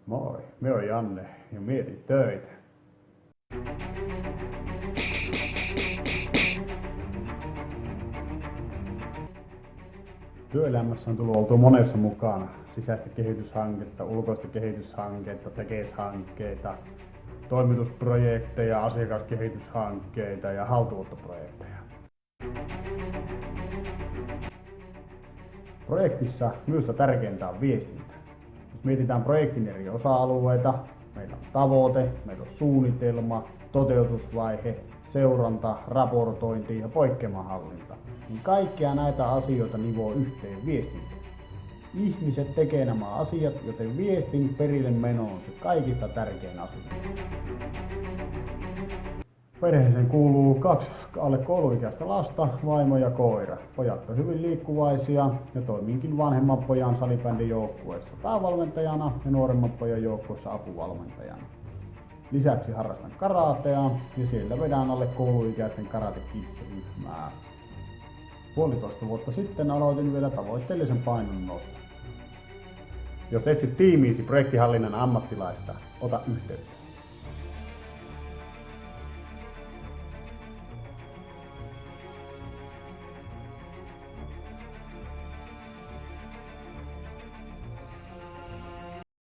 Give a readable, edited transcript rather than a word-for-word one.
Moi, me on Janne ja mietin töitä. Työelämässä on tullut oltua monessa mukana. Sisäistä kehityshanketta, ulkoista kehityshanketta, tekeshankkeita, toimitusprojekteja, asiakaskehityshankkeita ja haltuunottoprojekteja. Projektissa minusta tärkeintä on viestintä. Jos mietitään projektin eri osa-alueita, meillä on tavoite, meillä on suunnitelma, toteutusvaihe, seuranta, raportointi ja poikkeamahallinta, niin kaikkia näitä asioita nivoo yhteen viestintä. Ihmiset tekee nämä asiat, joten viestin perille meno on se kaikista tärkein asia. Perheeseen kuuluu 2 alle kouluikäistä lasta, vaimo ja koira. Pojat on hyvin liikkuvaisia ja toiminkin vanhemman pojan salibändin joukkueessa päävalmentajana ja nuoremman pojan joukkueessa apuvalmentajana. Lisäksi harrastan karatea ja siellä vedän alle kouluikäisten karate-kids-ryhmää. 1,5 vuotta sitten aloitin vielä tavoitteellisen painon noston. Jos etsit tiimiisi projektihallinnan ammattilaista, ota yhteyttä.